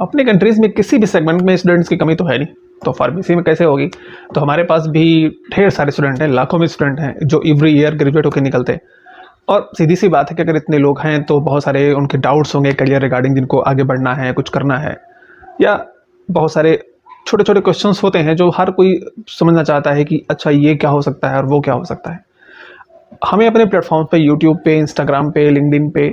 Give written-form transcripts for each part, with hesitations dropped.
अपने कंट्रीज़ में किसी भी सेगमेंट में स्टूडेंट्स की कमी तो है नहीं, तो फार्मेसी में कैसे होगी। तो हमारे पास भी ढेर सारे स्टूडेंट हैं, लाखों में स्टूडेंट हैं जो एवरी ईयर ग्रेजुएट होकर निकलते हैं। और सीधी सी बात है कि अगर इतने लोग हैं तो बहुत सारे उनके डाउट्स होंगे करियर रिगार्डिंग, जिनको आगे बढ़ना है, कुछ करना है, या बहुत सारे छोटे छोटे क्वेश्चंस होते हैं जो हर कोई समझना चाहता है कि अच्छा ये क्या हो सकता है और वो क्या हो सकता है। हमें अपने प्लेटफॉर्म पे, यूट्यूब पे, इंस्टाग्राम पे, लिंक्डइन पे,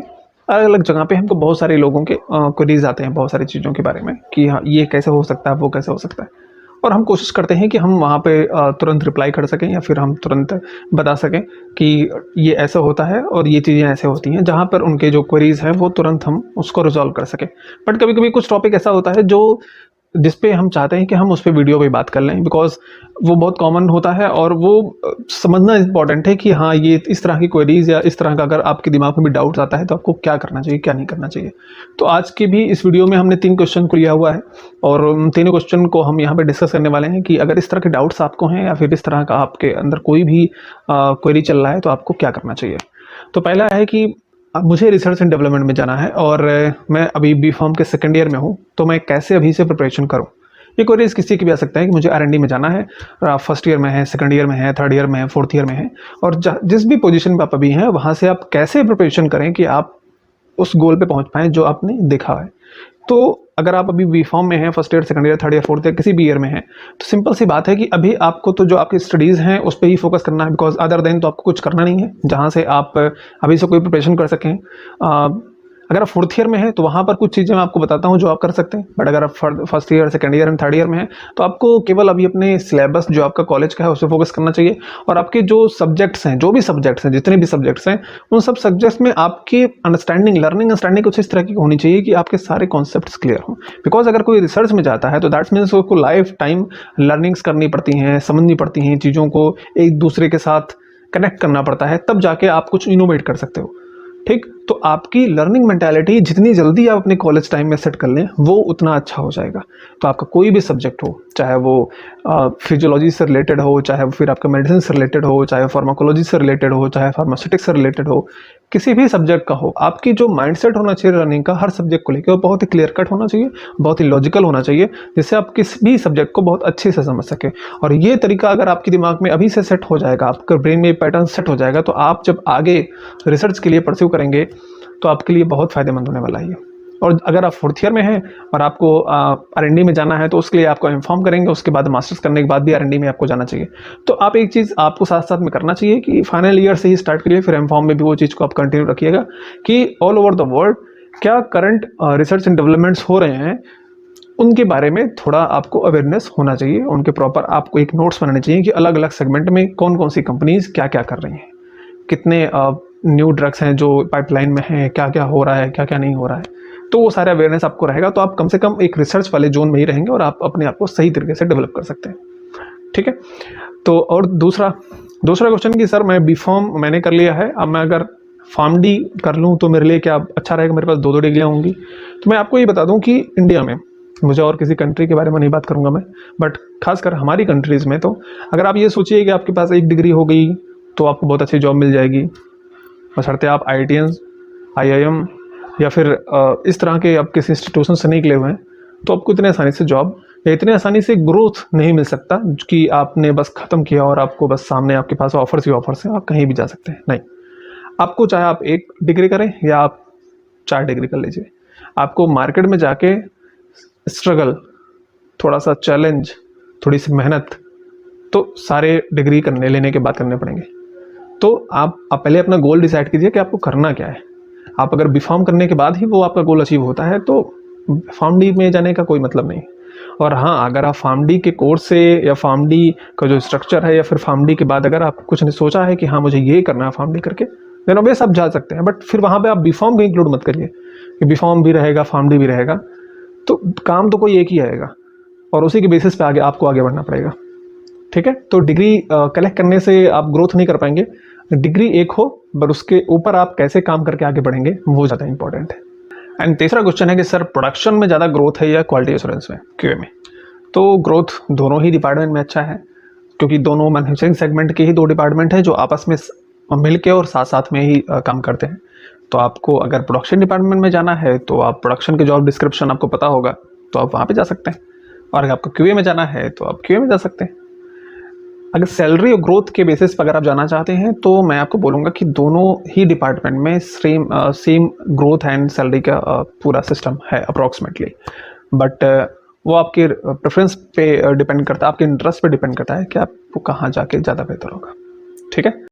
अलग अलग जगह पे हमको बहुत सारे लोगों के क्वेरीज आते हैं बहुत सारी चीज़ों के बारे में कि हाँ ये कैसे हो सकता है, वो कैसे हो सकता है। और हम कोशिश करते हैं कि हम वहाँ पे तुरंत रिप्लाई कर सकें या फिर हम तुरंत बता सकें कि ये ऐसा होता है और ये चीज़ें ऐसे होती हैं, जहाँ पर उनके जो क्वेरीज हैं वो तुरंत हम उसको रिजॉल्व कर सकें। बट कभी कभी कुछ टॉपिक ऐसा होता है जो जिस पे हम चाहते हैं कि हम उस पर वीडियो पे बात कर लें, बिकॉज वो बहुत कॉमन होता है और वो समझना इंपॉर्टेंट है कि हाँ ये इस तरह की क्वेरीज या इस तरह का अगर आपके दिमाग में भी डाउट आता है तो आपको क्या करना चाहिए, क्या नहीं करना चाहिए। तो आज के भी इस वीडियो में हमने 3 क्वेश्चन को लिया हुआ है और उन तीनों क्वेश्चन को हम यहाँ पे डिस्कस करने वाले हैं कि अगर इस तरह के डाउट्स आपको हैं या फिर इस तरह का आपके अंदर कोई भी क्वेरी चल रहा है तो आपको क्या करना चाहिए। तो पहला है कि अब मुझे रिसर्च एंड डेवलपमेंट में जाना है और मैं अभी बी फॉर्म के सेकेंड ईयर में हूँ, तो मैं कैसे अभी से प्रिपरेशन करूँ। ये क्वेरीज किसी की भी आ सकता है कि मुझे R&D में जाना है, फर्स्ट ईयर में है, सेकंड ईयर में है, थर्ड ईयर में है, फोर्थ ईयर में है, और जिस भी पोजीशन पे आप अभी हैं वहाँ से आप कैसे प्रिपरेशन करें कि आप उस गोल पे पहुँच पाएँ जो आपने देखा है। तो अगर आप अभी बी फॉर्म में हैं, first year, second year, third year, fourth year, किसी भी ईयर में हैं, तो सिंपल सी बात है कि अभी आपको तो जो आपकी स्टडीज़ हैं उस पर ही फोकस करना है, बिकॉज अदर देन तो आपको कुछ करना नहीं है जहाँ से आप अभी से कोई प्रिपरेशन कर सकें। अगर आप फोर्थ ईयर में हैं तो वहाँ पर कुछ चीज़ें मैं आपको बताता हूँ जो आप कर सकते हैं। बट अगर आप first year, second year and third year में हैं तो आपको केवल अभी अपने सिलेबस जो आपका कॉलेज का है उस पर फोकस करना चाहिए। और आपके जो सब्जेक्ट्स हैं, जो भी सब्जेक्ट्स हैं, जितने भी सब्जेक्ट्स हैं, उन सब सब्जेक्ट्स में आपकी अंडरस्टैंडिंग, लर्निंग अंडरस्टैंडिंग कुछ इस तरह की होनी चाहिए कि आपके सारे कॉन्सेप्ट्स क्लियर हों। बिकॉज अगर कोई रिसर्च में जाता है तो दैट्स मीन्स उसको लाइफ टाइम लर्निंग्स करनी पड़ती हैं, समझनी पड़ती हैं, चीज़ों को एक दूसरे के साथ कनेक्ट करना पड़ता है, तब जाके आप कुछ इनोवेट कर सकते हो। ठीक, तो आपकी लर्निंग मेंटालिटी जितनी जल्दी आप अपने कॉलेज टाइम में सेट कर लें वो उतना अच्छा हो जाएगा। तो आपका कोई भी सब्जेक्ट हो, चाहे वो फिजियोलॉजी से रिलेटेड हो, चाहे फिर आपका मेडिसिन से रिलेटेड हो, चाहे फार्माकोलॉजी से रिलेटेड हो, चाहे फार्मास्यूटिक्स से रिलेटेड हो, किसी भी सब्जेक्ट का हो, आपकी जो माइंडसेट होना चाहिए लर्निंग का हर सब्जेक्ट को लेकर वो बहुत ही क्लियर कट होना चाहिए, बहुत ही लॉजिकल होना चाहिए, जिससे आप किसी भी सब्जेक्ट को बहुत अच्छे से समझ सके। और ये तरीका अगर आपके दिमाग में अभी से सेट हो जाएगा, आपके ब्रेन में पैटर्न सेट हो जाएगा, तो आप जब आगे रिसर्च के लिए परस्यू करेंगे तो आपके लिए बहुत फ़ायदेमंद होने वाला है। और अगर आप फोर्थ ईयर में हैं और आपको R&D में जाना है तो उसके लिए आपको इन्फॉर्म करेंगे, उसके बाद मास्टर्स करने के बाद भी R&D में आपको जाना चाहिए। तो आप एक चीज़ आपको साथ साथ में करना चाहिए कि फाइनल ईयर से ही स्टार्ट करिए, फिर इन्फॉर्म में भी वो चीज़ को आप कंटिन्यू रखिएगा कि ऑल ओवर द वर्ल्ड क्या करंट रिसर्च एंड डेवलपमेंट्स हो रहे हैं, उनके बारे में थोड़ा आपको अवेयरनेस होना चाहिए। उनके प्रॉपर आपको एक नोट्स बनाने चाहिए कि अलग अलग सेगमेंट में कौन कौन सी कंपनीज क्या क्या कर रही हैं, कितने न्यू ड्रग्स हैं जो पाइपलाइन में हैं, क्या क्या हो रहा है, क्या क्या नहीं हो रहा है। तो वो सारे अवेयरनेस आपको रहेगा, तो आप कम से कम एक रिसर्च वाले जोन में ही रहेंगे और आप अपने आप को सही तरीके से डेवलप कर सकते हैं। ठीक है, तो और दूसरा क्वेश्चन कि सर मैं बी फॉर्म मैंने कर लिया है, अब मैं अगर फार्म-डी कर लूँ तो मेरे लिए क्या अच्छा रहेगा, मेरे पास 2 डिग्रियाँ होंगी। तो मैं आपको ये बता दूँ कि इंडिया में, मुझे और किसी कंट्री के बारे में नहीं बात करूँगा मैं, बट खासकर हमारी कंट्रीज़ में, तो अगर आप ये सोचिए कि आपके पास 1 डिग्री हो गई तो आपको बहुत अच्छी जॉब मिल जाएगी, बशर्ते आप IITians, IIM या फिर इस तरह के आप किसी इंस्टीट्यूशन से निकले हुए हैं, तो आपको इतने आसानी से जॉब या इतने आसानी से ग्रोथ नहीं मिल सकता कि आपने बस ख़त्म किया और आपको बस सामने आपके पास ऑफर्स ही ऑफर्स हैं, आप कहीं भी जा सकते हैं। नहीं, आपको चाहे आप 1 डिग्री करें या आप 4 डिग्री कर लीजिए, आपको मार्केट में जाके स्ट्रगल, थोड़ा सा चैलेंज, थोड़ी सी मेहनत तो सारे डिग्री लेने के बाद करने पड़ेंगे। तो आप पहले अपना गोल डिसाइड कीजिए कि आपको करना क्या है। आप अगर बी फॉर्म करने के बाद ही वो आपका गोल अचीव होता है तो फार्म डी में जाने का कोई मतलब नहीं। और हाँ, अगर आप फार्म डी के कोर्स से या फार्म डी का जो स्ट्रक्चर है या फिर फार्म डी के बाद अगर आप कुछ ने सोचा है कि हाँ मुझे ये करना है फार्म डी करके, देन ऑब्वियस आप जा सकते हैं। बट फिर वहाँ पे आप बी फॉर्म को इंक्लूड मत करिए कि बी फॉर्म भी रहेगा, फार्म डी भी रहेगा, तो काम तो कोई एक ही आएगा और उसी के बेसिस पे आपको आगे बढ़ना पड़ेगा। ठीक है, तो डिग्री कलेक्ट करने से आप ग्रोथ नहीं कर पाएंगे। डिग्री एक हो पर उसके ऊपर आप कैसे काम करके आगे बढ़ेंगे वो ज़्यादा इंपॉर्टेंट है। एंड तीसरा क्वेश्चन है कि सर प्रोडक्शन में ज़्यादा ग्रोथ है या क्वालिटी एश्योरेंस में, QA में? तो ग्रोथ दोनों ही डिपार्टमेंट में अच्छा है, क्योंकि दोनों मैन्युफैक्चरिंग सेगमेंट के ही 2 डिपार्टमेंट हैं जो आपस में मिल के और साथ साथ में ही काम करते हैं। तो आपको अगर प्रोडक्शन डिपार्टमेंट में जाना है तो आप प्रोडक्शन के जॉब डिस्क्रिप्शन आपको पता होगा तो आप वहाँ पे जा सकते हैं, और अगर आपको क्यूए में जाना है तो आप क्यूए में जा सकते हैं। अगर सैलरी और ग्रोथ के बेसिस पर अगर आप जाना चाहते हैं तो मैं आपको बोलूँगा कि दोनों ही डिपार्टमेंट में सेम ग्रोथ एंड सैलरी का पूरा सिस्टम है अप्रॉक्सीमेटली, बट वो आपके प्रेफरेंस पे डिपेंड करता है, आपके इंटरेस्ट पे डिपेंड करता है कि आपको कहाँ जाके ज़्यादा बेहतर होगा। ठीक है,